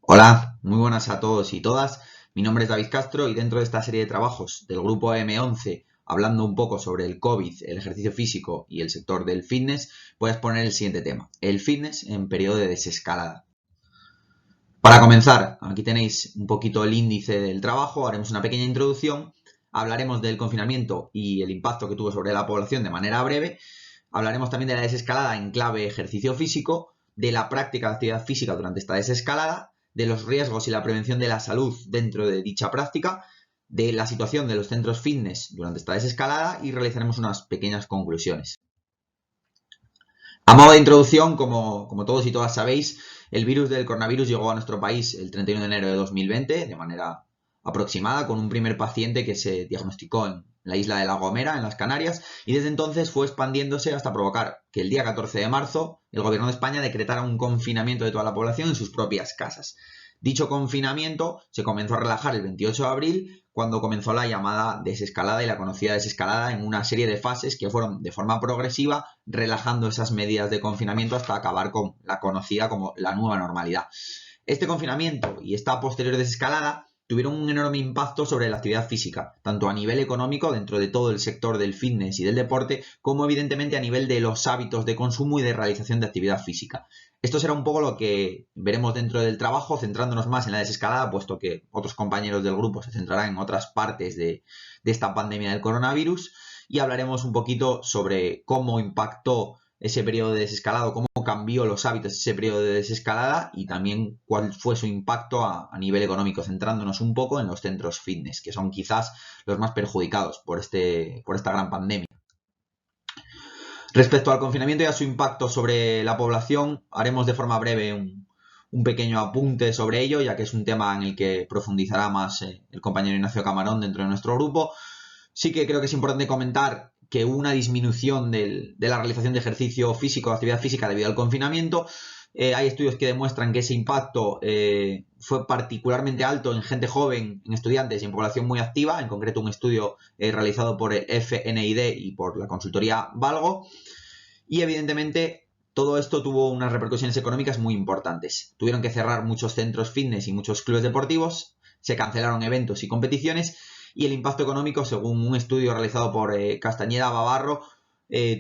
Hola, muy buenas a todos y todas. Mi nombre es David Castro y dentro de esta serie de trabajos del grupo M11, hablando un poco sobre el COVID, el ejercicio físico y el sector del fitness, voy a exponer el siguiente tema, el fitness en periodo de desescalada. Para comenzar, aquí tenéis un poquito el índice del trabajo, haremos una pequeña introducción, hablaremos del confinamiento y el impacto que tuvo sobre la población de manera breve, hablaremos también de la desescalada en clave ejercicio físico, de la práctica de actividad física durante esta desescalada, de los riesgos y la prevención de la salud dentro de dicha práctica, de la situación de los centros fitness durante esta desescalada y realizaremos unas pequeñas conclusiones. A modo de introducción, como todos y todas sabéis, el virus del coronavirus llegó a nuestro país el 31 de enero de 2020 de manera aproximada con un primer paciente que se diagnosticó en la isla de La Gomera, en las Canarias, y desde entonces fue expandiéndose hasta provocar que el día 14 de marzo el gobierno de España decretara un confinamiento de toda la población en sus propias casas. Dicho confinamiento se comenzó a relajar el 28 de abril, cuando comenzó la llamada desescalada y la conocida desescalada en una serie de fases que fueron de forma progresiva relajando esas medidas de confinamiento hasta acabar con la conocida como la nueva normalidad. Este confinamiento y esta posterior desescalada tuvieron un enorme impacto sobre la actividad física, tanto a nivel económico dentro de todo el sector del fitness y del deporte, como evidentemente a nivel de los hábitos de consumo y de realización de actividad física. Esto será un poco lo que veremos dentro del trabajo, centrándonos más en la desescalada, puesto que otros compañeros del grupo se centrarán en otras partes de esta pandemia del coronavirus, y hablaremos un poquito sobre cómo impactó ese periodo de desescalado, cómo cambió los hábitos de ese periodo de desescalada y también cuál fue su impacto a nivel económico, centrándonos un poco en los centros fitness, que son quizás los más perjudicados por esta gran pandemia. Respecto al confinamiento y a su impacto sobre la población, haremos de forma breve un pequeño apunte sobre ello, ya que es un tema en el que profundizará más el compañero Ignacio Camarón dentro de nuestro grupo. Sí que creo que es importante comentar que hubo una disminución de la realización de ejercicio físico, de actividad física debido al confinamiento. Hay estudios que demuestran que ese impacto fue particularmente alto en gente joven, en estudiantes y en población muy activa, en concreto un estudio realizado por el FNID y por la consultoría Valgo. Y evidentemente todo esto tuvo unas repercusiones económicas muy importantes. Tuvieron que cerrar muchos centros fitness y muchos clubes deportivos, se cancelaron eventos y competiciones, y el impacto económico, según un estudio realizado por Castañeda Bavarro,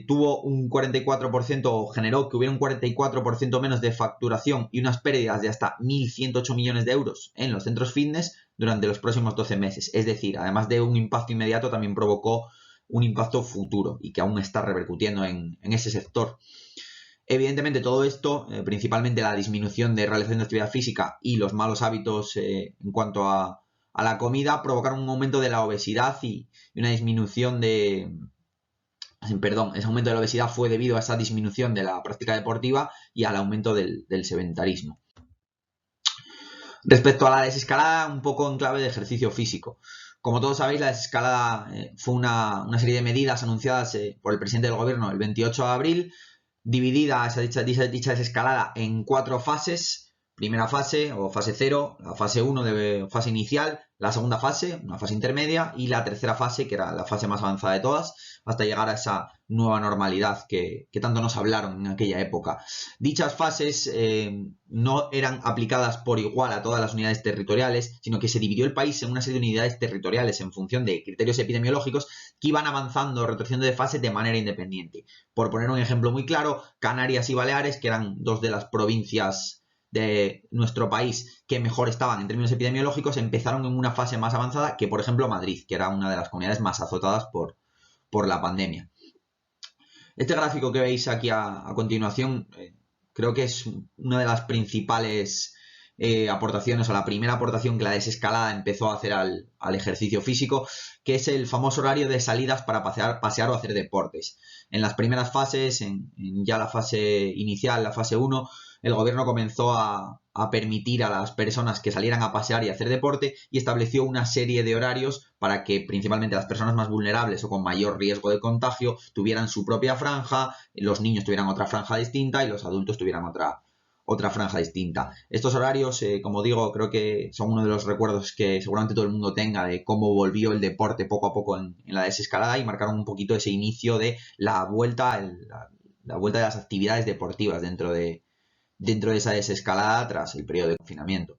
tuvo un 44%, o generó que hubiera un 44% menos de facturación y unas pérdidas de hasta 1.108 millones de euros en los centros fitness durante los próximos 12 meses. Es decir, además de un impacto inmediato, también provocó un impacto futuro y que aún está repercutiendo en ese sector. Evidentemente todo esto, principalmente la disminución de realización de actividad física y los malos hábitos en cuanto a la comida, provocaron un aumento de la obesidad y una disminución de... Perdón, ese aumento de la obesidad fue debido a esa disminución de la práctica deportiva y al aumento del sedentarismo. Respecto a la desescalada, un poco en clave de ejercicio físico. Como todos sabéis, la desescalada fue una serie de medidas anunciadas por el presidente del gobierno el 28 de abril, dividida dicha desescalada en 4 fases. Primera fase o fase 0, la fase 1 de fase inicial, la segunda fase, una fase intermedia, y la tercera fase, que era la fase más avanzada de todas, hasta llegar a esa nueva normalidad que tanto nos hablaron en aquella época. Dichas fases no eran aplicadas por igual a todas las unidades territoriales, sino que se dividió el país en una serie de unidades territoriales en función de criterios epidemiológicos que iban avanzando, retrocediendo de fase de manera independiente. Por poner un ejemplo muy claro, Canarias y Baleares, que eran dos de las provincias de nuestro país que mejor estaban en términos epidemiológicos, empezaron en una fase más avanzada que, por ejemplo, Madrid, que era una de las comunidades más azotadas por la pandemia. Este gráfico que veis aquí a continuación creo que es una de las principales aportaciones, o la primera aportación que la desescalada empezó a hacer al ejercicio físico, que es el famoso horario de salidas para pasear o hacer deportes. En las primeras fases, en ya la fase inicial, la fase 1, el gobierno comenzó a permitir a las personas que salieran a pasear y a hacer deporte, y estableció una serie de horarios para que principalmente las personas más vulnerables o con mayor riesgo de contagio tuvieran su propia franja, los niños tuvieran otra franja distinta y los adultos tuvieran otra franja distinta. Estos horarios, como digo, creo que son uno de los recuerdos que seguramente todo el mundo tenga de cómo volvió el deporte poco a poco en la desescalada, y marcaron un poquito ese inicio de la vuelta de las actividades deportivas dentro de esa desescalada tras el periodo de confinamiento.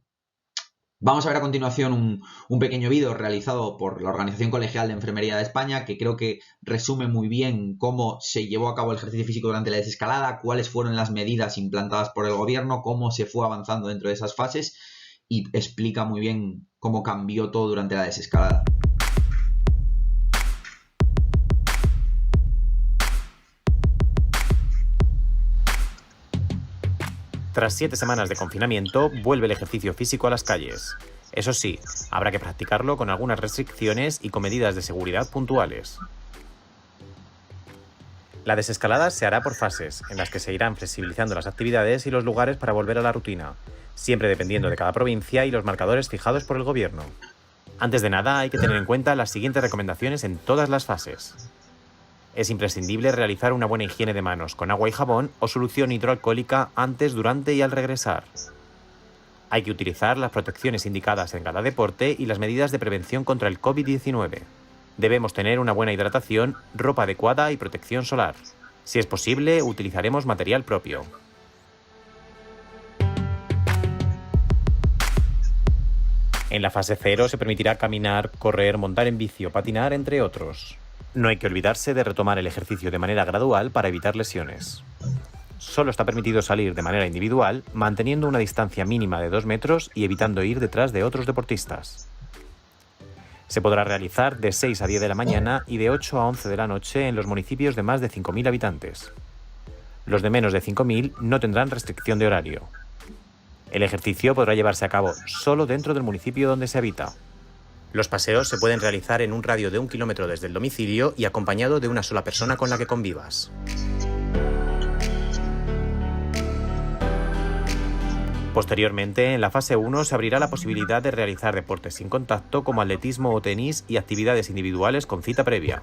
Vamos a ver a continuación un pequeño vídeo realizado por la Organización Colegial de Enfermería de España, que creo que resume muy bien cómo se llevó a cabo el ejercicio físico durante la desescalada, cuáles fueron las medidas implantadas por el gobierno, cómo se fue avanzando dentro de esas fases y explica muy bien cómo cambió todo durante la desescalada. Tras 7 semanas de confinamiento, vuelve el ejercicio físico a las calles. Eso sí, habrá que practicarlo con algunas restricciones y con medidas de seguridad puntuales. La desescalada se hará por fases, en las que se irán flexibilizando las actividades y los lugares para volver a la rutina, siempre dependiendo de cada provincia y los marcadores fijados por el gobierno. Antes de nada, hay que tener en cuenta las siguientes recomendaciones en todas las fases. Es imprescindible realizar una buena higiene de manos con agua y jabón o solución hidroalcohólica antes, durante y al regresar. Hay que utilizar las protecciones indicadas en cada deporte y las medidas de prevención contra el COVID-19. Debemos tener una buena hidratación, ropa adecuada y protección solar. Si es posible, utilizaremos material propio. En la fase 0 se permitirá caminar, correr, montar en bici o patinar, entre otros. No hay que olvidarse de retomar el ejercicio de manera gradual para evitar lesiones. Solo está permitido salir de manera individual, manteniendo una distancia mínima de 2 metros y evitando ir detrás de otros deportistas. Se podrá realizar de 6 a 10 de la mañana y de 8 a 11 de la noche en los municipios de más de 5.000 habitantes. Los de menos de 5.000 no tendrán restricción de horario. El ejercicio podrá llevarse a cabo solo dentro del municipio donde se habita. Los paseos se pueden realizar en un radio de 1 kilómetro desde el domicilio y acompañado de una sola persona con la que convivas. Posteriormente, en la fase 1 se abrirá la posibilidad de realizar deportes sin contacto como atletismo o tenis y actividades individuales con cita previa.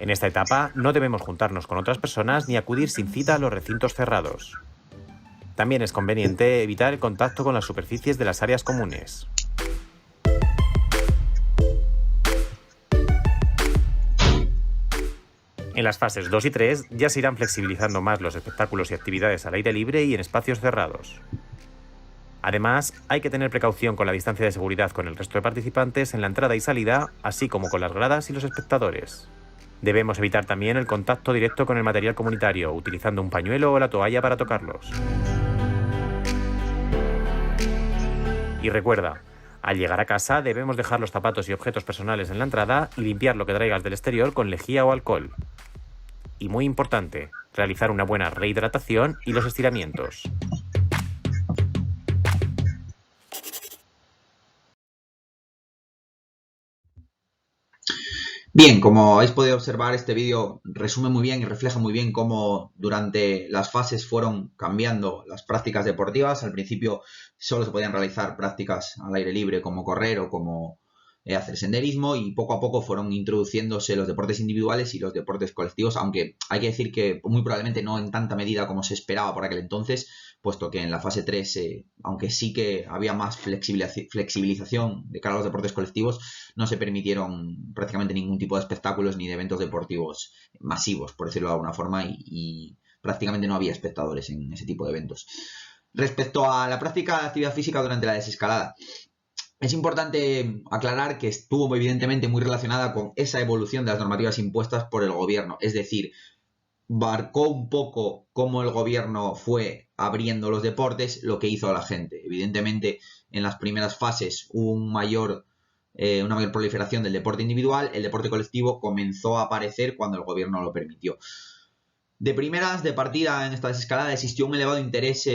En esta etapa no debemos juntarnos con otras personas ni acudir sin cita a los recintos cerrados. También es conveniente evitar el contacto con las superficies de las áreas comunes. En las fases 2 y 3 ya se irán flexibilizando más los espectáculos y actividades al aire libre y en espacios cerrados. Además, hay que tener precaución con la distancia de seguridad con el resto de participantes en la entrada y salida, así como con las gradas y los espectadores. Debemos evitar también el contacto directo con el material comunitario, utilizando un pañuelo o la toalla para tocarlos. Y recuerda, al llegar a casa debemos dejar los zapatos y objetos personales en la entrada y limpiar lo que traigas del exterior con lejía o alcohol. Y muy importante, realizar una buena rehidratación y los estiramientos. Bien, como habéis podido observar, este vídeo resume muy bien y refleja muy bien cómo durante las fases fueron cambiando las prácticas deportivas. Al principio solo se podían realizar prácticas al aire libre como correr o como hacer senderismo, y poco a poco fueron introduciéndose los deportes individuales y los deportes colectivos, aunque hay que decir que muy probablemente no en tanta medida como se esperaba por aquel entonces, puesto que en la fase 3, aunque sí que había más flexibilización de cara a los deportes colectivos, no se permitieron prácticamente ningún tipo de espectáculos ni de eventos deportivos masivos, por decirlo de alguna forma, y prácticamente no había espectadores en ese tipo de eventos. Respecto a la práctica de actividad física durante la desescalada, es importante aclarar que estuvo evidentemente muy relacionada con esa evolución de las normativas impuestas por el gobierno, es decir, marcó un poco cómo el gobierno fue abriendo los deportes, lo que hizo a la gente. Evidentemente, en las primeras fases hubo una mayor proliferación del deporte individual. El deporte colectivo comenzó a aparecer cuando el gobierno lo permitió. De primeras, de partida en esta desescalada, existió un elevado interés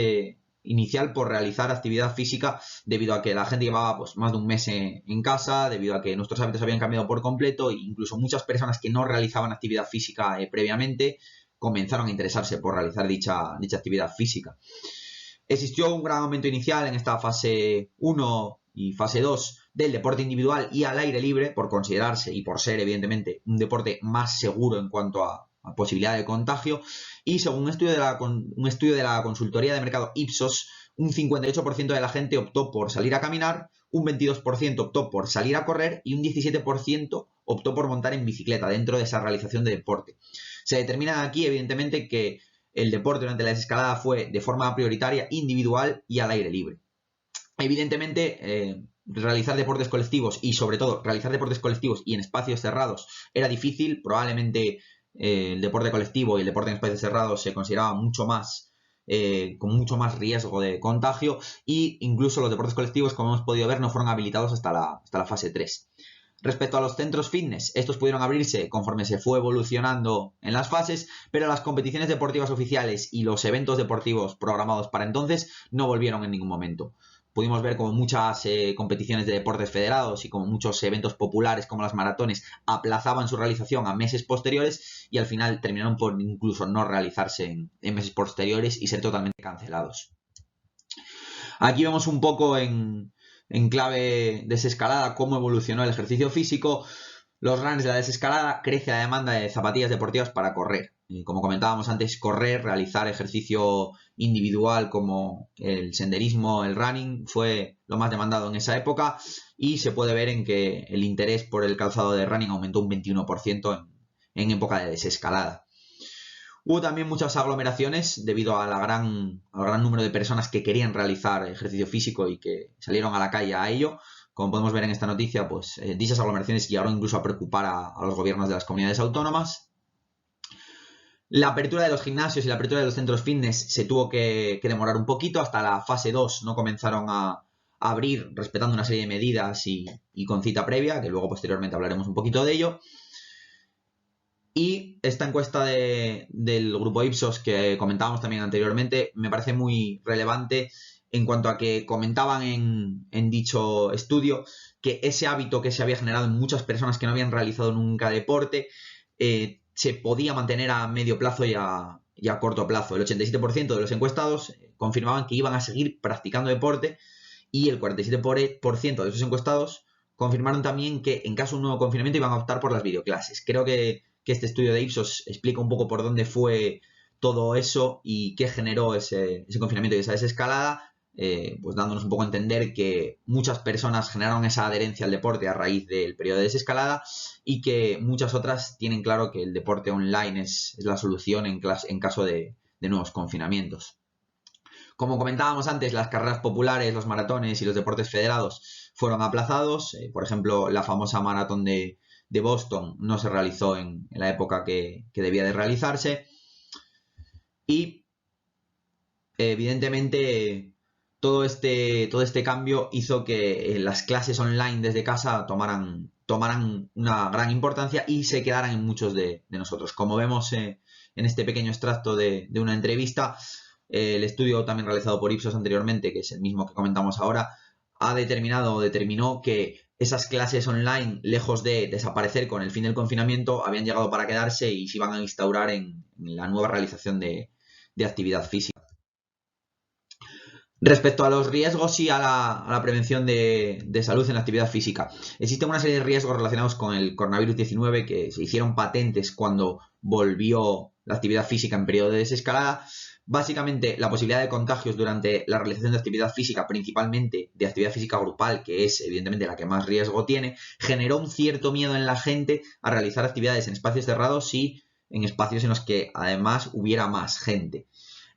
inicial por realizar actividad física, debido a que la gente llevaba más de un mes en casa, debido a que nuestros hábitos habían cambiado por completo, e incluso muchas personas que no realizaban actividad física previamente comenzaron a interesarse por realizar dicha actividad física. Existió un gran aumento inicial en esta fase 1 y fase 2 del deporte individual y al aire libre, por considerarse y por ser evidentemente un deporte más seguro en cuanto a posibilidad de contagio, y según un estudio de la consultoría de mercado Ipsos, un 58% de la gente optó por salir a caminar, un 22% optó por salir a correr y un 17% optó por montar en bicicleta dentro de esa realización de deporte. Se determina aquí evidentemente que el deporte durante la desescalada fue de forma prioritaria individual y al aire libre. Evidentemente, realizar deportes colectivos y sobre todo realizar deportes colectivos y en espacios cerrados era difícil. Probablemente el deporte colectivo y el deporte en espacios cerrados se consideraba mucho más, con mucho más riesgo de contagio, y incluso los deportes colectivos, como hemos podido ver, no fueron habilitados hasta la fase 3. Respecto a los centros fitness, estos pudieron abrirse conforme se fue evolucionando en las fases, pero las competiciones deportivas oficiales y los eventos deportivos programados para entonces no volvieron en ningún momento. Pudimos ver como muchas competiciones de deportes federados y como muchos eventos populares como las maratones aplazaban su realización a meses posteriores, y al final terminaron por incluso no realizarse en meses posteriores y ser totalmente cancelados. Aquí vemos un poco en clave desescalada cómo evolucionó el ejercicio físico. Los runners de la desescalada, crece la demanda de zapatillas deportivas para correr. Y como comentábamos antes, correr, realizar ejercicio individual como el senderismo, el running, fue lo más demandado en esa época, y se puede ver en que el interés por el calzado de running aumentó un 21% en época de desescalada. Hubo también muchas aglomeraciones debido al gran número de personas que querían realizar ejercicio físico y que salieron a la calle a ello. Como podemos ver en esta noticia, pues dichas aglomeraciones llegaron incluso a preocupar a los gobiernos de las comunidades autónomas. La apertura de los gimnasios y la apertura de los centros fitness se tuvo que demorar un poquito. Hasta la fase 2 no comenzaron a abrir respetando una serie de medidas y con cita previa, que luego posteriormente hablaremos un poquito de ello. Y esta encuesta del grupo Ipsos que comentábamos también anteriormente me parece muy relevante en cuanto a que comentaban en dicho estudio que ese hábito que se había generado en muchas personas que no habían realizado nunca deporte se podía mantener a medio plazo y a corto plazo. El 87% de los encuestados confirmaban que iban a seguir practicando deporte, y el 47% de esos encuestados confirmaron también que en caso de un nuevo confinamiento iban a optar por las videoclases. Creo que este estudio de Ipsos explica un poco por dónde fue todo eso y qué generó ese confinamiento y esa desescalada, pues dándonos un poco a entender que muchas personas generaron esa adherencia al deporte a raíz del periodo de desescalada, y que muchas otras tienen claro que el deporte online es la solución en caso de nuevos confinamientos. Como comentábamos antes, las carreras populares, los maratones y los deportes federados fueron aplazados. Por ejemplo, la famosa maratón de Boston no se realizó en la época que debía de realizarse, y evidentemente todo este cambio hizo que las clases online desde casa tomaran una gran importancia y se quedaran en muchos de nosotros. Como vemos en este pequeño extracto de una entrevista, el estudio también realizado por Ipsos anteriormente, que es el mismo que comentamos ahora, determinó que esas clases online, lejos de desaparecer con el fin del confinamiento, habían llegado para quedarse y se iban a instaurar en la nueva realización de actividad física. Respecto a los riesgos y a la prevención de salud en la actividad física, existen una serie de riesgos relacionados con el coronavirus 19 que se hicieron patentes cuando volvió la actividad física en periodo de desescalada. Básicamente, la posibilidad de contagios durante la realización de actividad física, principalmente de actividad física grupal, que es evidentemente la que más riesgo tiene, generó un cierto miedo en la gente a realizar actividades en espacios cerrados y en espacios en los que además hubiera más gente.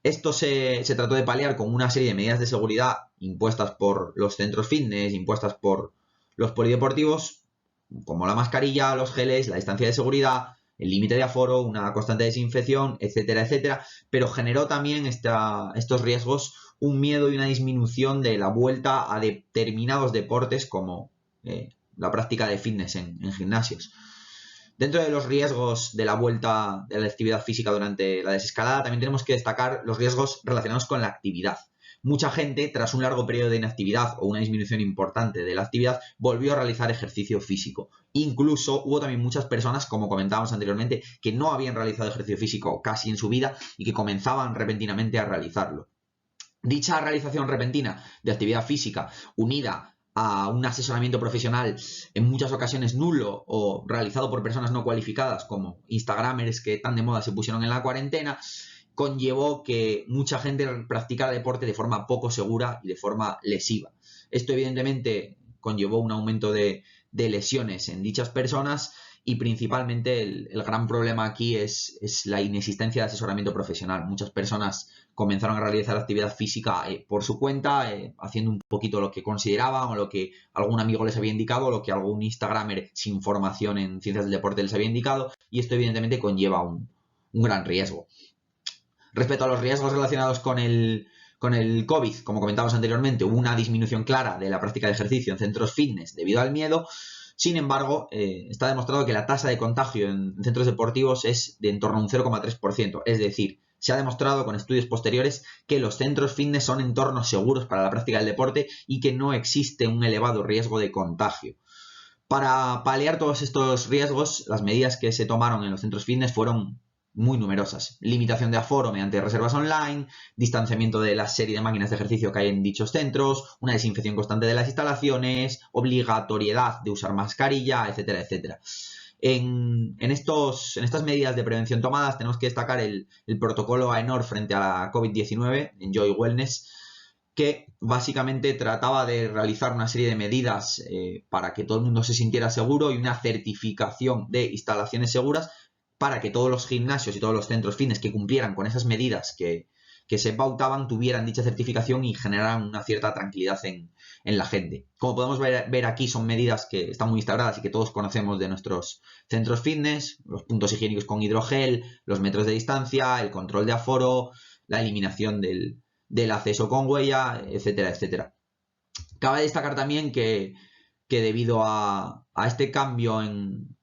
Esto se trató de paliar con una serie de medidas de seguridad impuestas por los centros fitness, impuestas por los polideportivos, como la mascarilla, los geles, la distancia de seguridad, el límite de aforo, una constante desinfección, etcétera, etcétera, pero generó también estos riesgos un miedo y una disminución de la vuelta a determinados deportes como la práctica de fitness en gimnasios. Dentro de los riesgos de la vuelta de la actividad física durante la desescalada, también tenemos que destacar los riesgos relacionados con la actividad. Mucha gente, tras un largo periodo de inactividad o una disminución importante de la actividad, volvió a realizar ejercicio físico. Incluso hubo también muchas personas, como comentábamos anteriormente, que no habían realizado ejercicio físico casi en su vida y que comenzaban repentinamente a realizarlo. Dicha realización repentina de actividad física, unida a un asesoramiento profesional en muchas ocasiones nulo o realizado por personas no cualificadas como instagramers que tan de moda se pusieron en la cuarentena, conllevó que mucha gente practicara deporte de forma poco segura y de forma lesiva. Esto evidentemente conllevó un aumento de lesiones en dichas personas y principalmente el gran problema aquí es la inexistencia de asesoramiento profesional. Muchas personas comenzaron a realizar actividad física por su cuenta, haciendo un poquito lo que consideraban o lo que algún amigo les había indicado o lo que algún Instagramer sin formación en ciencias del deporte les había indicado, y esto evidentemente conlleva un gran riesgo. Respecto a los riesgos relacionados con el COVID, como comentamos anteriormente, hubo una disminución clara de la práctica de ejercicio en centros fitness debido al miedo. Sin embargo, está demostrado que la tasa de contagio en centros deportivos es de en torno a un 0,3%. Es decir, se ha demostrado con estudios posteriores que los centros fitness son entornos seguros para la práctica del deporte y que no existe un elevado riesgo de contagio. Para paliar todos estos riesgos, las medidas que se tomaron en los centros fitness fueron muy numerosas. Limitación de aforo mediante reservas online, distanciamiento de la serie de máquinas de ejercicio que hay en dichos centros, una desinfección constante de las instalaciones, obligatoriedad de usar mascarilla, etcétera, etcétera. En estas medidas de prevención tomadas tenemos que destacar el protocolo AENOR frente a la COVID-19, Enjoy Wellness, que básicamente trataba de realizar una serie de medidas para que todo el mundo se sintiera seguro y una certificación de instalaciones seguras para que todos los gimnasios y todos los centros fitness que cumplieran con esas medidas que se pautaban tuvieran dicha certificación y generaran una cierta tranquilidad en la gente. Como podemos ver aquí, son medidas que están muy instauradas y que todos conocemos de nuestros centros fitness: los puntos higiénicos con hidrogel, los metros de distancia, el control de aforo, la eliminación del acceso con huella, etcétera, etcétera. Cabe destacar también que debido a este cambio en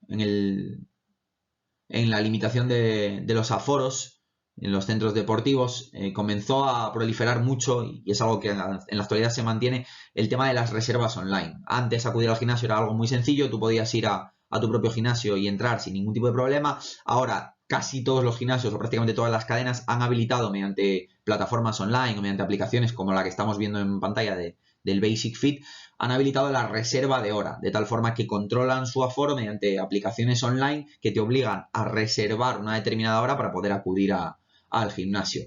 la limitación de los aforos en los centros deportivos, comenzó a proliferar mucho, y es algo que en la actualidad se mantiene, el tema de las reservas online. Antes acudir al gimnasio era algo muy sencillo, tú podías ir a tu propio gimnasio y entrar sin ningún tipo de problema. Ahora casi todos los gimnasios o prácticamente todas las cadenas han habilitado mediante plataformas online o mediante aplicaciones como la que estamos viendo en pantalla del Basic Fit, han habilitado la reserva de hora, de tal forma que controlan su aforo mediante aplicaciones online que te obligan a reservar una determinada hora para poder acudir al gimnasio.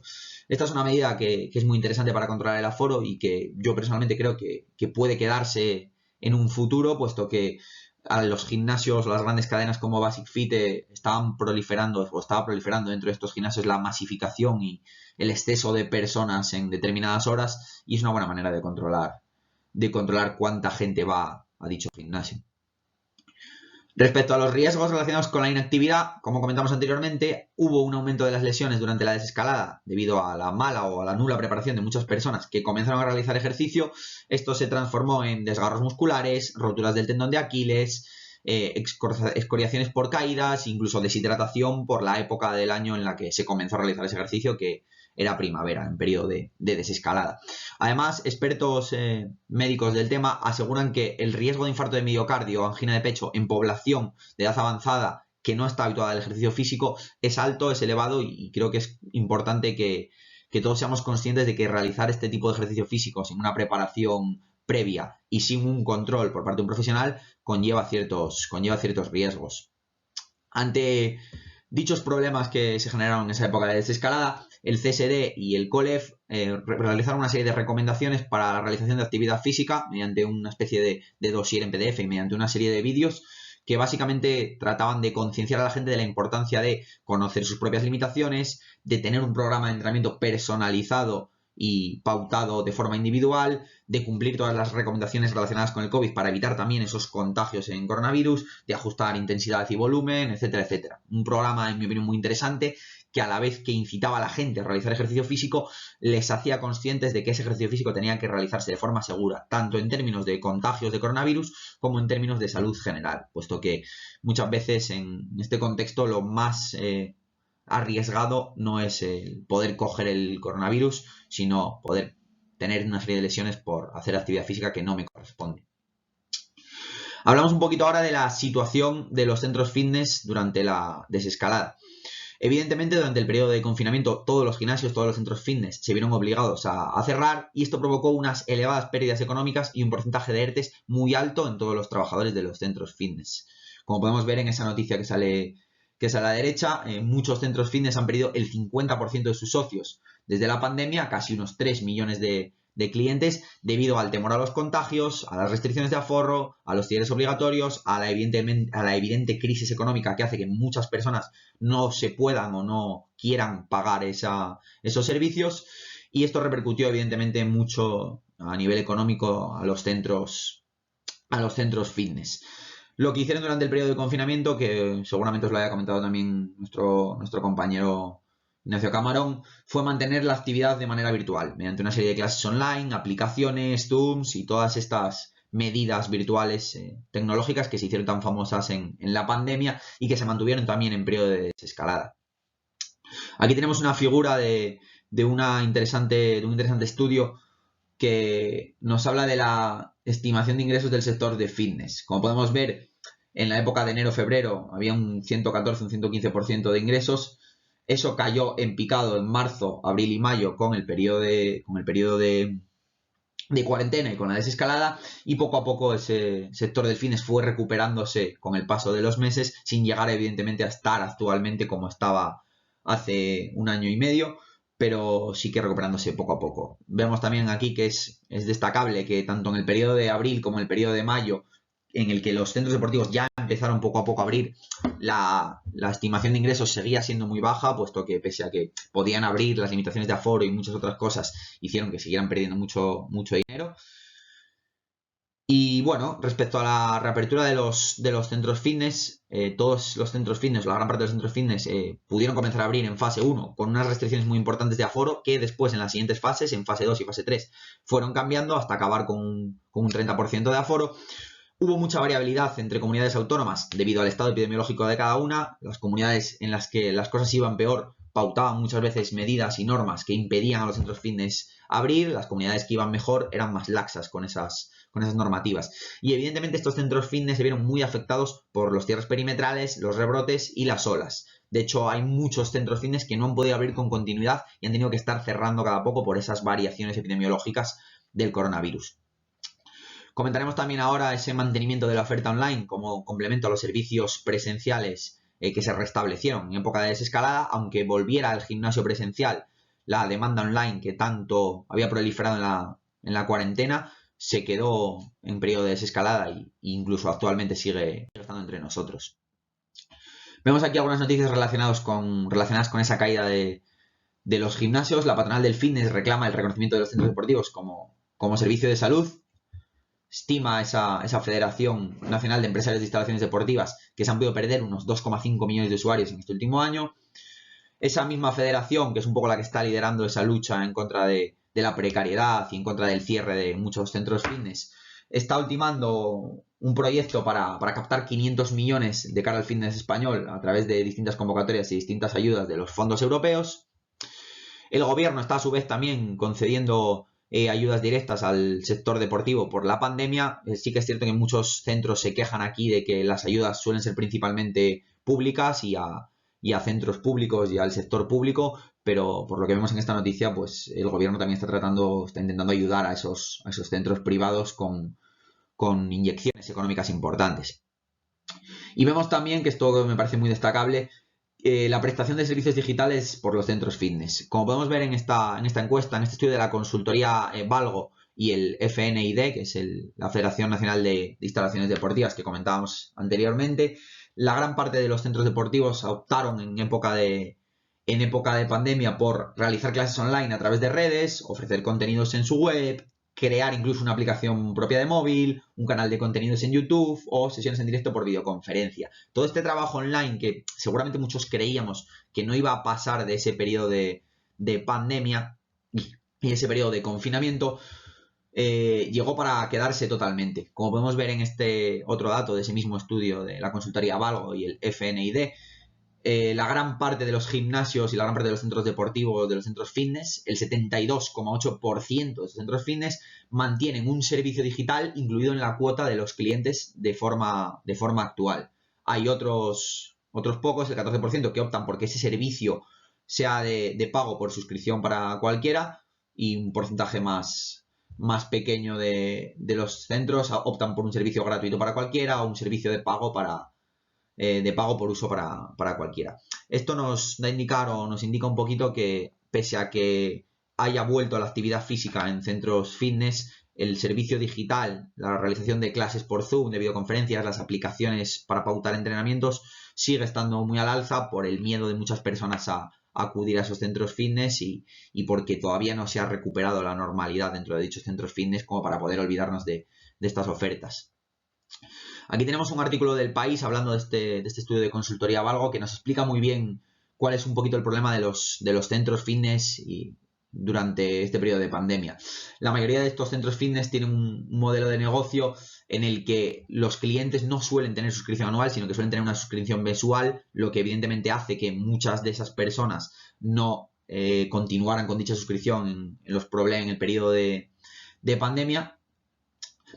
Esta es una medida que es muy interesante para controlar el aforo y que yo personalmente creo que puede quedarse en un futuro, puesto que a los gimnasios, las grandes cadenas como Basic Fit estaba proliferando dentro de estos gimnasios la masificación y el exceso de personas en determinadas horas, y es una buena manera de controlar cuánta gente va a dicho gimnasio. Respecto a los riesgos relacionados con la inactividad, como comentamos anteriormente, hubo un aumento de las lesiones durante la desescalada debido a la mala o a la nula preparación de muchas personas que comenzaron a realizar ejercicio. Esto se transformó en desgarros musculares, roturas del tendón de Aquiles, excoriaciones por caídas, incluso deshidratación por la época del año en la que se comenzó a realizar ese ejercicio, que era primavera, en periodo de desescalada. Además, expertos médicos del tema aseguran que el riesgo de infarto de miocardio o angina de pecho en población de edad avanzada que no está habituada al ejercicio físico es alto, es elevado, y creo que es importante que todos seamos conscientes de que realizar este tipo de ejercicio físico sin una preparación previa y sin un control por parte de un profesional conlleva ciertos riesgos. Ante dichos problemas que se generaron en esa época de desescalada, el CSD y el COLEF realizaron una serie de recomendaciones para la realización de actividad física mediante una especie de dossier en PDF y mediante una serie de vídeos que básicamente trataban de concienciar a la gente de la importancia de conocer sus propias limitaciones, de tener un programa de entrenamiento personalizado y pautado de forma individual, de cumplir todas las recomendaciones relacionadas con el COVID para evitar también esos contagios en coronavirus, de ajustar intensidad y volumen, etcétera, etcétera. Un programa, en mi opinión, muy interesante, que a la vez que incitaba a la gente a realizar ejercicio físico, les hacía conscientes de que ese ejercicio físico tenía que realizarse de forma segura, tanto en términos de contagios de coronavirus como en términos de salud general, puesto que muchas veces en este contexto lo más arriesgado no es el poder coger el coronavirus, sino poder tener una serie de lesiones por hacer actividad física que no me corresponde. Hablamos un poquito ahora de la situación de los centros fitness durante la desescalada. Evidentemente, durante el periodo de confinamiento, todos los gimnasios, todos los centros fitness se vieron obligados a cerrar, y esto provocó unas elevadas pérdidas económicas y un porcentaje de ERTEs muy alto en todos los trabajadores de los centros fitness. Como podemos ver en esa noticia que sale a la derecha, muchos centros fitness han perdido el 50% de sus socios desde la pandemia, casi unos 3 millones de de clientes debido al temor a los contagios, a las restricciones de aforo, a los cierres obligatorios, a la evidente crisis económica que hace que muchas personas no se puedan o no quieran pagar esos servicios, y esto repercutió evidentemente mucho a nivel económico a los centros fitness. Lo que hicieron durante el periodo de confinamiento, que seguramente os lo haya comentado también nuestro compañero Ignacio Camarón, fue mantener la actividad de manera virtual, mediante una serie de clases online, aplicaciones, Zooms y todas estas medidas virtuales tecnológicas que se hicieron tan famosas en la pandemia y que se mantuvieron también en periodo de desescalada. Aquí tenemos una figura de un interesante estudio que nos habla de la estimación de ingresos del sector de fitness. Como podemos ver, en la época de enero-febrero había un 114, un 115% de ingresos. Eso cayó en picado en marzo, abril y mayo con el periodo de cuarentena y con la desescalada, y poco a poco ese sector del fitness fue recuperándose con el paso de los meses, sin llegar evidentemente a estar actualmente como estaba hace un año y medio, pero sí que recuperándose poco a poco. Vemos también aquí que es destacable que tanto en el periodo de abril como en el periodo de mayo, en el que los centros deportivos ya empezaron poco a poco a abrir, la estimación de ingresos seguía siendo muy baja, puesto que pese a que podían abrir, las limitaciones de aforo y muchas otras cosas hicieron que siguieran perdiendo mucho dinero. Y bueno, respecto a la reapertura de los centros fitness, todos los centros fitness, la gran parte de los centros fitness pudieron comenzar a abrir en fase 1 con unas restricciones muy importantes de aforo que después en las siguientes fases, en fase 2 y fase 3, fueron cambiando hasta acabar con un 30% de aforo. Hubo mucha variabilidad entre comunidades autónomas debido al estado epidemiológico de cada una. Las comunidades en las que las cosas iban peor pautaban muchas veces medidas y normas que impedían a los centros fitness abrir. Las comunidades que iban mejor eran más laxas con esas normativas. Y evidentemente estos centros fitness se vieron muy afectados por los cierres perimetrales, los rebrotes y las olas. De hecho, hay muchos centros fitness que no han podido abrir con continuidad y han tenido que estar cerrando cada poco por esas variaciones epidemiológicas del coronavirus. Comentaremos también ahora ese mantenimiento de la oferta online como complemento a los servicios presenciales que se restablecieron en época de desescalada. Aunque volviera al gimnasio presencial, la demanda online que tanto había proliferado en la cuarentena se quedó en periodo de desescalada e incluso actualmente sigue estando entre nosotros. Vemos aquí algunas noticias relacionadas con esa caída de los gimnasios. La patronal del fitness reclama el reconocimiento de los centros deportivos como servicio de salud. Estima esa Federación Nacional de Empresarios de Instalaciones Deportivas que se han podido perder unos 2,5 millones de usuarios en este último año. Esa misma federación, que es un poco la que está liderando esa lucha en contra de la precariedad y en contra del cierre de muchos centros fitness, está ultimando un proyecto para captar 500 millones de cara al fitness español a través de distintas convocatorias y distintas ayudas de los fondos europeos. El gobierno está a su vez también concediendo ayudas directas al sector deportivo por la pandemia. Sí que es cierto que muchos centros se quejan aquí de que las ayudas suelen ser principalmente públicas y a centros públicos y al sector público, pero por lo que vemos en esta noticia, pues el gobierno también está intentando ayudar a esos centros privados con inyecciones económicas importantes. Y vemos también, que esto me parece muy destacable, la prestación de servicios digitales por los centros fitness. Como podemos ver en esta encuesta, en este estudio de la consultoría Valgo y el FNID, que es la Federación Nacional de Instalaciones Deportivas que comentábamos anteriormente, la gran parte de los centros deportivos optaron en época de pandemia por realizar clases online a través de redes, ofrecer contenidos en su web, crear incluso una aplicación propia de móvil, un canal de contenidos en YouTube o sesiones en directo por videoconferencia. Todo este trabajo online que seguramente muchos creíamos que no iba a pasar de ese periodo de pandemia y ese periodo de confinamiento, llegó para quedarse totalmente. Como podemos ver en este otro dato de ese mismo estudio de la consultoría Valgo y el FNID, la gran parte de los gimnasios y la gran parte de los centros deportivos, de los centros fitness, el 72,8% de esos centros fitness mantienen un servicio digital incluido en la cuota de los clientes de forma actual. Hay otros pocos, el 14%, que optan porque ese servicio sea de pago por suscripción para cualquiera, y un porcentaje más pequeño de los centros optan por un servicio gratuito para cualquiera o un servicio de pago por uso para cualquiera. Esto nos da a indicar o nos indica un poquito que pese a que haya vuelto a la actividad física en centros fitness, el servicio digital, la realización de clases por Zoom, de videoconferencias, las aplicaciones para pautar entrenamientos, sigue estando muy al alza por el miedo de muchas personas a acudir a esos centros fitness y porque todavía no se ha recuperado la normalidad dentro de dichos centros fitness como para poder olvidarnos de estas ofertas. Aquí tenemos un artículo del País hablando de este estudio de consultoría Valgo que nos explica muy bien cuál es un poquito el problema de los centros fitness y durante este periodo de pandemia. La mayoría de estos centros fitness tienen un modelo de negocio en el que los clientes no suelen tener suscripción anual, sino que suelen tener una suscripción mensual, lo que evidentemente hace que muchas de esas personas no continuaran con dicha suscripción en el periodo de pandemia.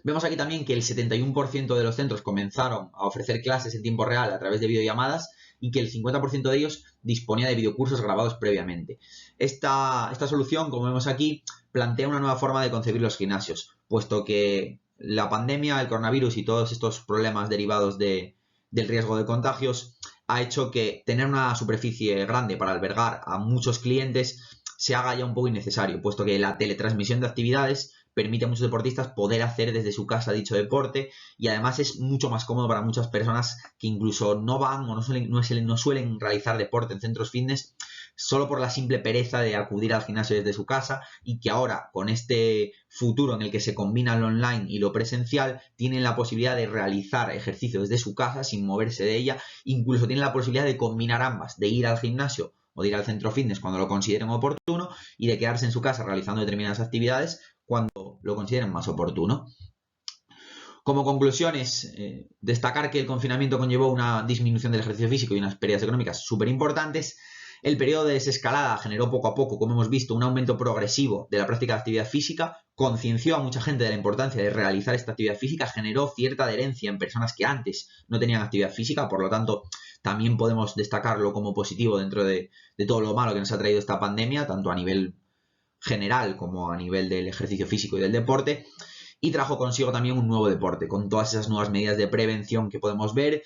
Vemos aquí también que el 71% de los centros comenzaron a ofrecer clases en tiempo real a través de videollamadas y que el 50% de ellos disponía de videocursos grabados previamente. Esta solución, como vemos aquí, plantea una nueva forma de concebir los gimnasios, puesto que la pandemia, el coronavirus y todos estos problemas derivados del riesgo de contagios ha hecho que tener una superficie grande para albergar a muchos clientes se haga ya un poco innecesario, puesto que la teletransmisión de actividades permite a muchos deportistas poder hacer desde su casa dicho deporte y además es mucho más cómodo para muchas personas que incluso no van o no suelen realizar deporte en centros fitness solo por la simple pereza de acudir al gimnasio desde su casa y que ahora con este futuro en el que se combina lo online y lo presencial tienen la posibilidad de realizar ejercicio desde su casa sin moverse de ella, incluso tienen la posibilidad de combinar ambas, de ir al gimnasio o de ir al centro fitness cuando lo consideren oportuno y de quedarse en su casa realizando determinadas actividades cuando lo consideren más oportuno. Como conclusiones, destacar que el confinamiento conllevó una disminución del ejercicio físico y unas pérdidas económicas súper importantes. El periodo de desescalada generó poco a poco, como hemos visto, un aumento progresivo de la práctica de actividad física, concienció a mucha gente de la importancia de realizar esta actividad física, generó cierta adherencia en personas que antes no tenían actividad física, por lo tanto, también podemos destacarlo como positivo dentro de todo lo malo que nos ha traído esta pandemia, tanto a nivel general como a nivel del ejercicio físico y del deporte, y trajo consigo también un nuevo deporte, con todas esas nuevas medidas de prevención que podemos ver.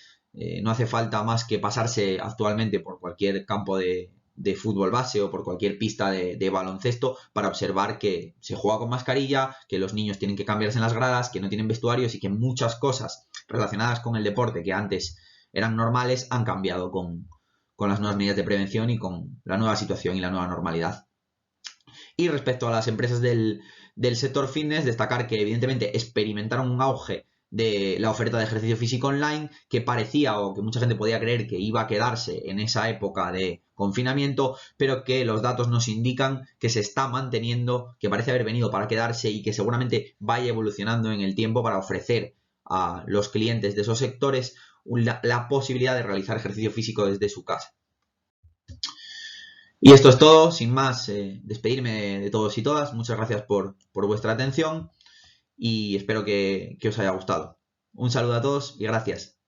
No hace falta más que pasarse actualmente por cualquier campo de fútbol base o por cualquier pista de baloncesto para observar que se juega con mascarilla, que los niños tienen que cambiarse en las gradas, que no tienen vestuarios y que muchas cosas relacionadas con el deporte que antes eran normales han cambiado con las nuevas medidas de prevención y con la nueva situación y la nueva normalidad. Y respecto a las empresas del sector fitness, destacar que evidentemente experimentaron un auge de la oferta de ejercicio físico online que parecía o que mucha gente podía creer que iba a quedarse en esa época de confinamiento, pero que los datos nos indican que se está manteniendo, que parece haber venido para quedarse y que seguramente vaya evolucionando en el tiempo para ofrecer a los clientes de esos sectores la posibilidad de realizar ejercicio físico desde su casa. Y esto es todo, sin más, despedirme de todos y todas. Muchas gracias por vuestra atención y espero que os haya gustado. Un saludo a todos y gracias.